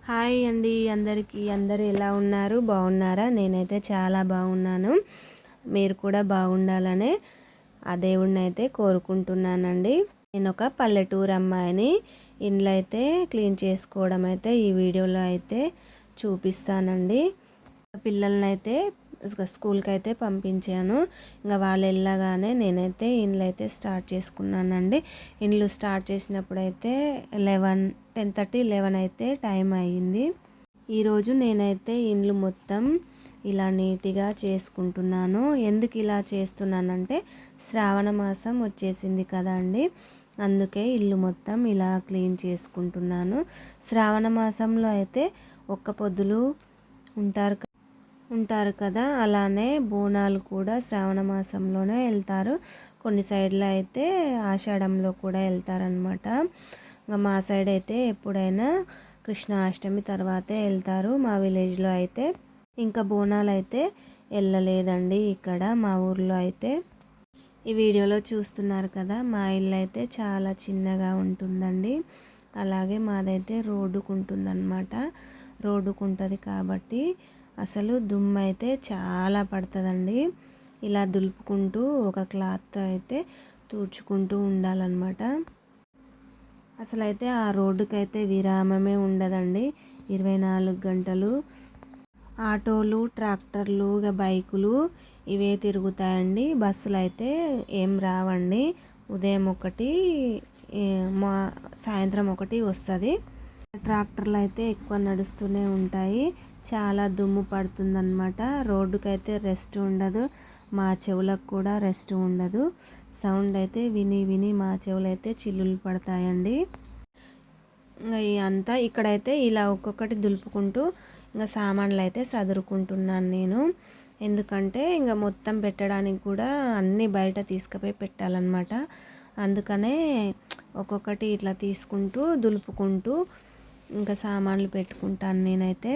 Hi అండి అందరికీ. అందరూ ఎలా ఉన్నారు? బాగున్నారా? నేనైతే చాలా బాగున్నాను. మీరు కూడా బాగుండాలనే ఆ దేవుడిని అయితే కోరుకుంటున్నానండి. నేను ఒక పల్లెటూరు అమ్మాయిని. ఇండ్లు అయితే క్లీన్ చేసుకోవడం అయితే ఈ వీడియోలో అయితే చూపిస్తానండి. పిల్లల్ని అయితే స్కూల్కి అయితే పంపించాను. ఇంకా వాళ్ళు వెళ్ళగానే నేనైతే ఇండ్లు అయితే స్టార్ట్ చేసుకున్నానండి. ఇండ్లు స్టార్ట్ చేసినప్పుడు అయితే 10:30 11 అయితే టైం అయ్యింది. ఈరోజు నేనైతే ఇండ్లు మొత్తం ఇలా నీట్గా చేసుకుంటున్నాను. ఎందుకు ఇలా చేస్తున్నానంటే శ్రావణ మాసం వచ్చేసింది కదా అండి, అందుకే ఇల్లు మొత్తం ఇలా క్లీన్ చేసుకుంటున్నాను. శ్రావణ మాసంలో అయితే ఒక్క పొద్దులు ఉంటారు కదా, అలానే బోనాలు కూడా శ్రావణ మాసంలోనే వెళ్తారు. కొన్ని సైడ్లో అయితే ఆషాఢంలో కూడా వెళ్తారనమాట. ఇంకా మా సైడ్ అయితే ఎప్పుడైనా కృష్ణాష్టమి తర్వాతే వెళ్తారు. మా విలేజ్లో అయితే ఇంకా బోనాలు అయితే వెళ్ళలేదండి. ఇక్కడ మా ఊర్లో అయితే ఈ వీడియోలో చూస్తున్నారు కదా, మా ఇల్లు అయితే చాలా చిన్నగా ఉంటుందండి. అలాగే మాదైతే రోడ్డుకు ఉంటుందన్నమాట. రోడ్డుకు ఉంటుంది కాబట్టి అసలు దుమ్ము అయితే చాలా పడుతుందండి. ఇలా దులుపుకుంటూ ఒక క్లాత్ అయితే తుడుచుకుంటూ ఉండాలన్నమాట. అసలు అయితే ఆ రోడ్డుకైతే విరామమే ఉండదండి. 24 గంటలు ఆటోలు, ట్రాక్టర్లు, బైకులు ఇవే తిరుగుతాయండి. బస్సులు అయితే ఏం రావండి. ఉదయం ఒకటి, మా సాయంత్రం ఒకటి వస్తుంది. ట్రాక్టర్లు అయితే ఎక్కువ నడుస్తూనే ఉంటాయి. చాలా దుమ్ము పడుతుందన్నమాట. రోడ్డుకైతే రెస్ట్ ఉండదు, మా చెవులకు కూడా రెస్ట్ ఉండదు. సౌండ్ అయితే విని విని మా చెవులు అయితే చిల్లులు పడతాయండి. అంతా ఇక్కడైతే ఇలా ఒక్కొక్కటి దులుపుకుంటూ ఇంకా సామాన్లు అయితే సదురుకుంటున్నాను నేను. ఎందుకంటే ఇంకా మొత్తం పెట్టడానికి కూడా అన్నీ బయట తీసుకుపోయి పెట్టాలన్నమాట. అందుకనే ఒక్కొక్కటి ఇట్లా తీసుకుంటూ దులుపుకుంటూ ఇంకా సామాన్లు పెట్టుకుంటాను నేనైతే.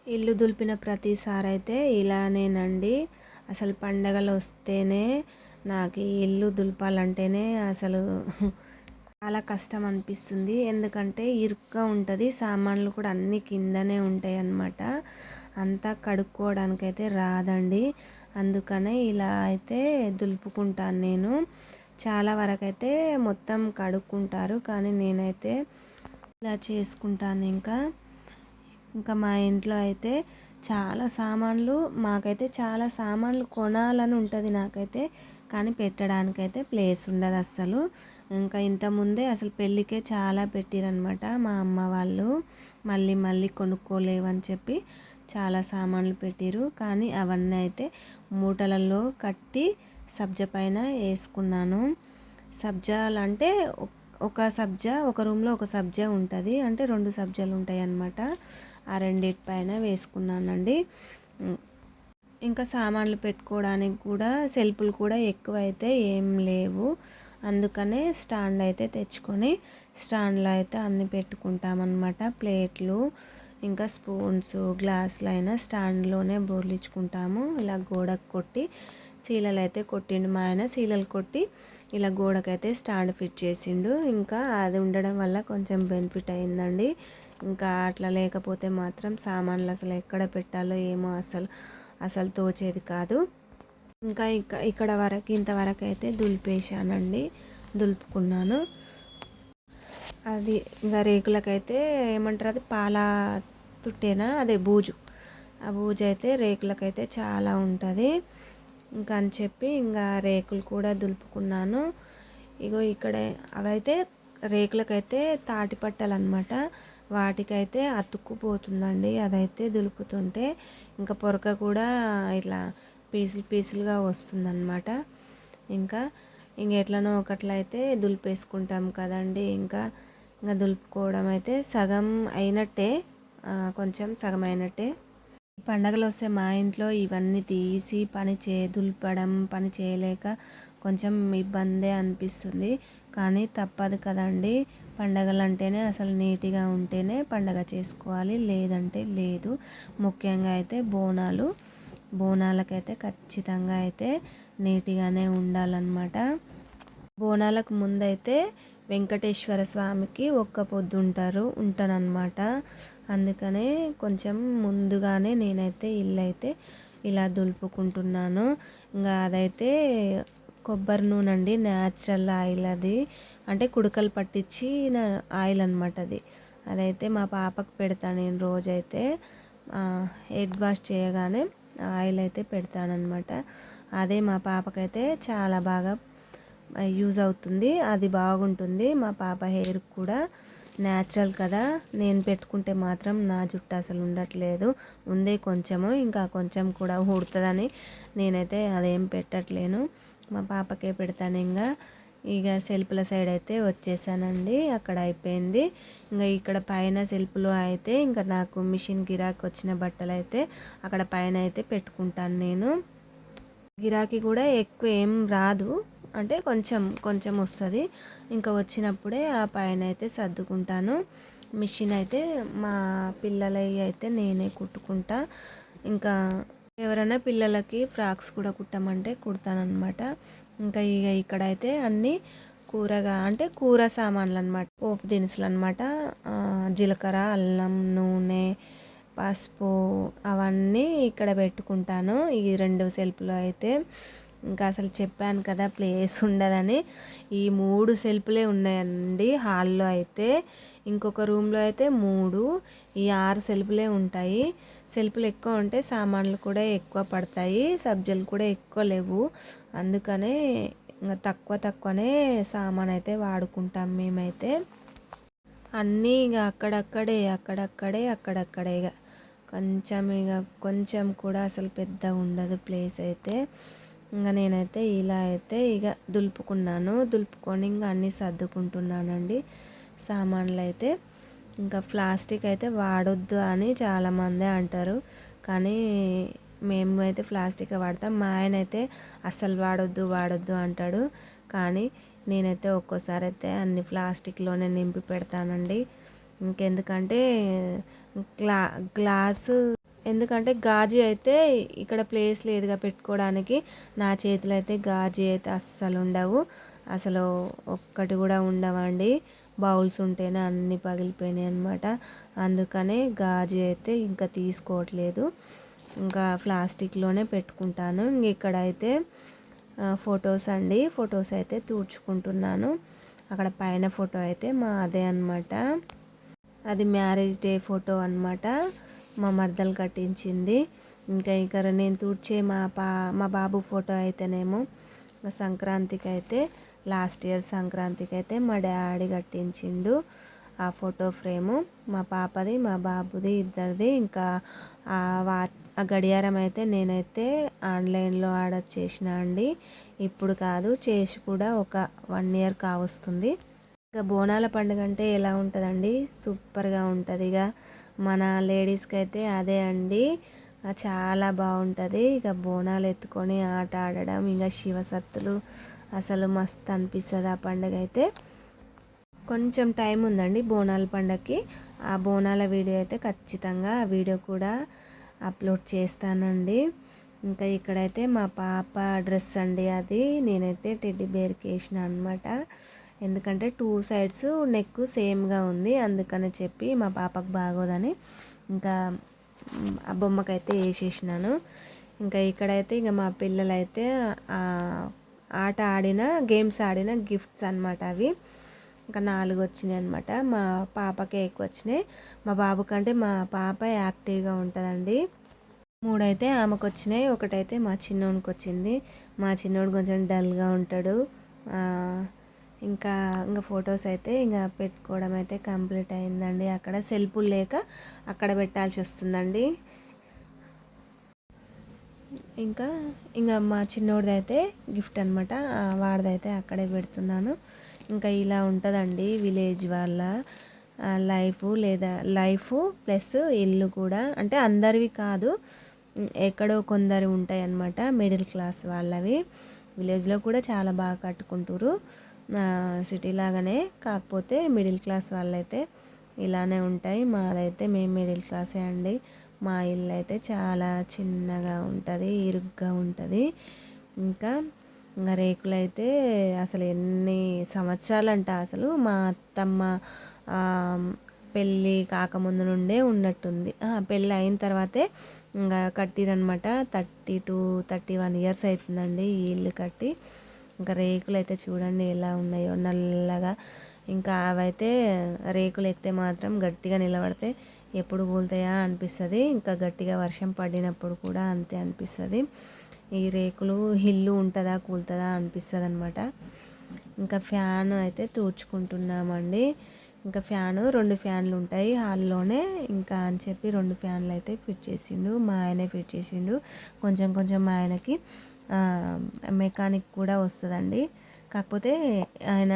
ఇల్లు దులిపిన ప్రతిసారి అయితే ఇలానేనండి. అసలు పండగలు వస్తేనే నాకు ఈ ఇల్లు దులపాలంటేనే అసలు చాలా కష్టం అనిపిస్తుంది. ఎందుకంటే ఇరుగ్గా ఉంటుంది, సామాన్లు కూడా అన్నీ కిందనే ఉంటాయి అన్నమాట. అంతా కడుక్కోవడానికైతే రాదండి. అందుకనే ఇలా అయితే దులుపుకుంటాను నేను. చాలా వరకు అయితే మొత్తం కడుక్కుంటారు, కానీ నేనైతే ఇలా చేసుకుంటాను. ఇంకా మా ఇంట్లో అయితే చాలా సామాన్లు, మాకైతే చాలా సామాన్లు కొనాలని ఉంటుంది నాకైతే, కానీ పెట్టడానికైతే ప్లేస్ ఉండదు అస్సలు. ఇంకా ఇంతకుముందే అసలు పెళ్ళికే చాలా పెట్టిరనమాట మా అమ్మ వాళ్ళు. మళ్ళీ మళ్ళీ కొనుక్కోలేవని చెప్పి చాలా సామాన్లు పెట్టిరు. కానీ అవన్నీ అయితే మూటలలో కట్టి సబ్జా పైన వేసుకున్నాను. సబ్జాలు అంటే ఒక సబ్జా, ఒక రూమ్లో ఒక సబ్జా ఉంటుంది, అంటే 2 సబ్జాలు ఉంటాయి అన్నమాట. ఆ రెండిటి పైన వేసుకున్నానండి. ఇంకా సామాన్లు పెట్టుకోవడానికి కూడా సెల్ఫ్లు కూడా ఎక్కువ అయితే ఏం లేవు. అందుకనే స్టాండ్ అయితే తెచ్చుకొని స్టాండ్లో అయితే అన్నీ పెట్టుకుంటామన్నమాట. ప్లేట్లు, ఇంకా స్పూన్స్, గ్లాసులు అయినా స్టాండ్లోనే బోర్లించుకుంటాము. ఇలా గోడకు కొట్టి సీలలు అయితే కొట్టిండు మా ఆయన. సీలలు కొట్టి ఇలా గోడకైతే స్టాండ్ ఫిట్ చేసిండు. ఇంకా అది ఉండడం వల్ల కొంచెం బెనిఫిట్ అయిందండి. ఇంకా అట్లా లేకపోతే మాత్రం సామాన్లు అసలు ఎక్కడ పెట్టాలో ఏమో అసలు తోచేది కాదు. ఇంకా ఇక్కడ వరకు ఇంతవరకు అయితే దులిపేశానండి, దులుపుకున్నాను. అది ఇంకా రేకులకైతే ఏమంటారు, అది పాల తుట్టేనా, అదే బూజు. ఆ బూజు అయితే రేకులకైతే చాలా ఉంటుంది. ఇంకా అని చెప్పి ఇంకా రేకులు కూడా దులుపుకున్నాను. ఇగో ఇక్కడ అవైతే రేకులకైతే తాటి పట్టాలన్నమాట. వాటికైతే అతుక్కుపోతుందండి అదైతే దులుపుతుంటే. ఇంకా పొరక కూడా ఇట్లా పీసులు పీసులుగా వస్తుందన్నమాట. ఇంకా ఎట్లనో ఒకట్లయితే దులిపేసుకుంటాం కదండి. ఇంకా దులుపుకోవడం అయితే సగం అయినట్టే, కొంచెం సగం అయినట్టే. పండగలు వస్తే మా ఇంట్లో ఇవన్నీ తీసి దులపడం పని చేయలేక కొంచెం ఇబ్బందే అనిపిస్తుంది. కానీ తప్పదు కదండి. పండగలు అంటేనే అసలు నీట్గా ఉంటేనే పండగ చేసుకోవాలి, లేదంటే లేదు. ముఖ్యంగా అయితే బోనాలకైతే ఖచ్చితంగా అయితే నీట్గానే ఉండాలన్నమాట. బోనాలకు ముందైతే వెంకటేశ్వర స్వామికి ఒక్క పొద్దు ఉంటానన్నమాట. అందుకనే కొంచెం ముందుగానే నేనైతే ఇల్లు అయితే ఇలా దులుపుకుంటున్నాను. ఇంకా అదైతే కొబ్బరి నూనె అండి, న్యాచురల్ ఆయిల్ అది, అంటే కుడకలు పట్టించిన ఆయిల్ అనమాట అది. అదైతే మా పాపకు పెడతాను నేను రోజైతే హెడ్ వాష్ చేయగానే ఆయిల్ అయితే పెడతానన్నమాట. అదే మా పాపకైతే చాలా బాగా యూజ్ అవుతుంది, అది బాగుంటుంది. మా పాప హెయిర్ కూడా న్యాచురల్ కదా, నేను పెట్టుకుంటే మాత్రం నా జుట్టు అసలు ఉండట్లేదు, ఉందే కొంచెము, ఇంకా కొంచెం కూడా ఊడుతుందని నేనైతే అదేం పెట్టట్లేను, మా పాపకే పెడతాను. ఇక సెల్ఫ్ల సైడ్ అయితే వచ్చేసానండి, అక్కడ అయిపోయింది. ఇంకా ఇక్కడ పైన సెల్ఫ్లో అయితే ఇంకా నాకు మిషన్ గిరాకీ వచ్చిన బట్టలు అయితే అక్కడ పైన అయితే పెట్టుకుంటాను నేను. గిరాకీ కూడా ఎక్కువ ఏం రాదు, అంటే కొంచెం కొంచెం వస్తుంది. ఇంకా వచ్చినప్పుడే ఆ పైన అయితే సర్దుకుంటాను. మిషన్ అయితే మా పిల్లలవి అయితే నేనే కుట్టుకుంటా. ఇంకా ఎవరైనా పిల్లలకి ఫ్రాక్స్ కూడా కుట్టమంటే కుడతానమాట. ఇంకా ఇక్కడైతే అన్నీ అంటే కూర సామాన్లు అనమాట, పోపు దినుసులు అనమాట. జీలకర్ర, అల్లం, నూనె, పసుపు అవన్నీ ఇక్కడ పెట్టుకుంటాను ఈ 2 సెల్ఫ్లో అయితే. ఇంకా అసలు చెప్పాను కదా ప్లేస్ ఉండదని, ఈ 3 సెల్ఫ్లే ఉన్నాయండి హాల్లో అయితే. ఇంకొక రూమ్లో అయితే 3, ఈ 6 సెల్ఫ్లే ఉంటాయి. సెల్ఫ్లు ఎక్కువ ఉంటే సామాన్లు కూడా ఎక్కువ పడతాయి, సబ్జీలు కూడా ఎక్కువ లేవు. అందుకనే ఇంకా తక్కువనే సామాన్ అయితే వాడుకుంటాం మేమైతే. అన్నీ ఇక అక్కడక్కడే ఇక కొంచెం కూడా అసలు పెద్ద ఉండదు ప్లేస్ అయితే. ఇంకా నేనైతే ఇలా అయితే ఇక దులుపుకొని ఇంకా అన్నీ సర్దుకుంటున్నానండి సామాన్లు అయితే. ఇంకా ప్లాస్టిక్ అయితే వాడొద్దు అని చాలామంది అంటారు, కానీ మేము అయితే ప్లాస్టిక్ వాడతాం. మా ఆయన అయితే అస్సలు వాడొద్దు అంటాడు, కానీ నేనైతే ఒక్కోసారి అయితే అన్ని ప్లాస్టిక్లోనే నింపి పెడతానండి. ఇంకెందుకంటే గ్లాసు, ఎందుకంటే గాజు అయితే ఇక్కడ ప్లేస్ లేదుగా పెట్టుకోవడానికి. నా చేతిలో అయితే గాజు అయితే అస్సలు ఉండవు, అసలు ఒక్కటి కూడా ఉండవండి. బౌల్స్ ఉంటేనే అన్నీ పగిలిపోయినాయి అనమాట. అందుకనే గాజు అయితే ఇంకా తీసుకోవట్లేదు, ఇంకా ప్లాస్టిక్లోనే పెట్టుకుంటాను. ఇక్కడైతే ఫొటోస్ అండి, ఫొటోస్ అయితే తుడుచుకుంటున్నాను. అక్కడ పైన ఫోటో అయితే మాదే అనమాట, అది మ్యారేజ్ డే ఫోటో అనమాట, మా మరదలు కట్టించింది. ఇంకా ఇక్కడ నేను తుడిచే మా బాబు ఫోటో అయితేనేమో సంక్రాంతికి అయితే, లాస్ట్ ఇయర్ సంక్రాంతికి అయితే మా డాడీ కట్టించిండు ఆ ఫోటో ఫ్రేము, మా పాపది మా బాబుది ఇద్దరిది. ఇంకా ఆ గడియారం అయితే నేనైతే ఆన్లైన్లో ఆర్డర్ చేసిన అండి, ఇప్పుడు కాదు, చేసి కూడా ఒక 1 ఇయర్ కావస్తుంది. ఇక బోనాల పండుగ అంటే ఎలా ఉంటుందండి, సూపర్గా ఉంటుంది. ఇక మన లేడీస్కి అయితే అదే అండి, చాలా బాగుంటుంది. ఇక బోనాలు ఎత్తుకొని ఆట ఆడడం, ఇంకా శివసత్తులు, అసలు మస్తు అనిపిస్తుంది ఆ పండుగ అయితే. కొంచెం టైం ఉందండి బోనాల పండగకి, ఆ బోనాల వీడియో అయితే ఖచ్చితంగా ఆ వీడియో కూడా అప్లోడ్ చేస్తానండి. ఇంకా ఇక్కడైతే మా పాప డ్రెస్ అండి, అది నేనైతే టెడ్డీ బేర్కి వేసిన అనమాట. ఎందుకంటే 2 సైడ్స్ నెక్ సేమ్గా ఉంది, అందుకని చెప్పి మా పాపకు బాగోదని ఇంకా ఆ బొమ్మకైతే వేసేసినాను. ఇంకా ఇక్కడైతే ఇక మా పిల్లలైతే గేమ్స్ ఆడిన గిఫ్ట్స్ అనమాట అవి. ఇంకా 4 వచ్చినాయి అనమాట, మా పాపకే ఎక్కువ వచ్చినాయి, మా బాబు కంటే మా పాప యాక్టివ్గా ఉంటుందండి. 3 అయితే ఆమెకు వచ్చినాయి, ఒకటైతే మా చిన్నోనికి వచ్చింది. మా చిన్నోడు కొంచెం డల్గా ఉంటాడు. ఇంకా ఫొటోస్ అయితే ఇంకా పెట్టుకోవడం అయితే కంప్లీట్ అయిందండి. అక్కడ సెల్ఫులు లేక అక్కడ పెట్టాల్సి వస్తుందండి. ఇంకా మా చిన్నోడిది అయితే గిఫ్ట్ అనమాట, వాడిదైతే అక్కడే పెడుతున్నాను. ఇంకా ఇలా ఉంటుందండి విలేజ్ వాళ్ళ లైఫ్ ప్లస్ ఇల్లు కూడా, అంటే అందరివి కాదు, ఎక్కడో కొందరు ఉంటాయి అన్నమాట మిడిల్ క్లాస్ వాళ్ళవి. విలేజ్లో కూడా చాలా బాగా కట్టుకుంటారు సిటీ లాగానే, కాకపోతే మిడిల్ క్లాస్ వాళ్ళైతే ఇలానే ఉంటాయి. మాదైతే మేము మిడిల్ క్లాసే అండి, మా ఇల్లు అయితే చాలా చిన్నగా ఉంటుంది, ఇరుగ్గా ఉంటుంది. ఇంకా ఇంకా రేకులైతే అసలు ఎన్ని సంవత్సరాలంట, అసలు మా అత్తమ్మ పెళ్ళి కాకముందు నుండే ఉన్నట్టుంది. పెళ్ళి అయిన తర్వాతే ఇంకా కట్టిరనమాట. 31 ఇయర్స్ అవుతుందండి ఈ ఇల్లు కట్టి. ఇంకా రేకులు అయితే చూడండి ఎలా ఉన్నాయో నల్లగా. ఇంకా అవైతే రేకులు ఎక్కితే మాత్రం గట్టిగా నిలబడితే ఎప్పుడు కూలుతాయా అనిపిస్తుంది. ఇంకా గట్టిగా వర్షం పడినప్పుడు కూడా అంతే అనిపిస్తుంది. ఈ రేకులు ఇల్లు ఉంటుందా కూలుతుందా అనిపిస్తుంది అనమాట. ఇంకా ఫ్యాన్ అయితే తూర్చుకుంటున్నామండి. ఇంకా ఫ్యాను 2 ఫ్యాన్లు ఉంటాయి హాల్లోనే. ఇంకా అని చెప్పి 2 ఫ్యాన్లు అయితే ఫిట్ చేసిండు, మా ఆయనే ఫిట్ చేసిండు. కొంచెం కొంచెం మా ఆయనకి మెకానిక్ కూడా వస్తుందండి. కాకపోతే ఆయన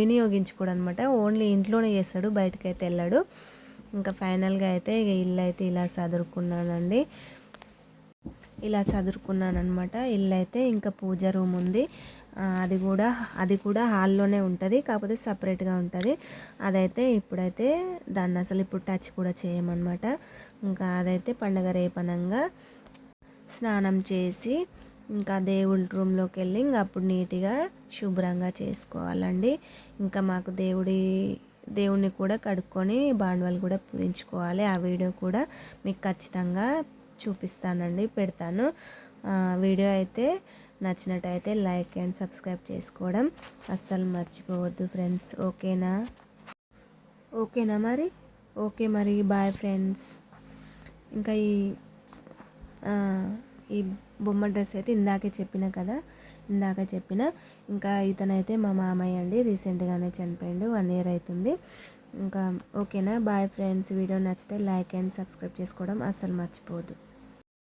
వినియోగించుకోడు అనమాట. ఓన్లీ ఇంట్లోనే చేస్తాడు, బయటకైతే వెళ్ళాడు. ఇంకా ఫైనల్గా అయితే ఇల్లు అయితే ఇలా సదురుకున్నానండి. ఇలా చదువుకున్నాను అనమాట. ఇల్లు అయితే ఇంకా పూజ రూమ్ ఉంది, అది కూడా హాల్లోనే ఉంటుంది, కాకపోతే సపరేట్గా ఉంటుంది. అదైతే ఇప్పుడైతే దాన్ని అసలు ఇప్పుడు టచ్ కూడా చేయమన్నమాట. ఇంకా అదైతే పండగ రేపనంగా స్నానం చేసి ఇంకా దేవుడి రూమ్లోకి వెళ్ళి ఇంకా అప్పుడు నీట్గా శుభ్రంగా చేసుకోవాలండి. ఇంకా మాకు దేవుడిని కూడా కడుక్కొని బాండవాళ్ళు కూడా పూజించుకోవాలి. ఆ వీడియో కూడా మీకు ఖచ్చితంగా చూపిస్తానండి, పెడతాను. వీడియో అయితే నచ్చినట్టయితే లైక్ అండ్ సబ్స్క్రైబ్ చేసుకోవడం అస్సలు మర్చిపోవద్దు ఫ్రెండ్స్. ఓకేనా మరి. ఓకే మరి, బాయ్ ఫ్రెండ్స్. ఇంకా ఈ బొమ్మ డ్రెస్ అయితే ఇందాక చెప్పిన ఇంకా ఇతనైతే మా మామయ్య అండి, రీసెంట్గానే చనిపోయిండు, 1 ఇయర్ అవుతుంది. ఇంకా ఓకేనా, బాయ్ ఫ్రెండ్స్. వీడియో నచ్చితే లైక్ అండ్ సబ్స్క్రైబ్ చేసుకోవడం అస్సలు మర్చిపోవద్దు.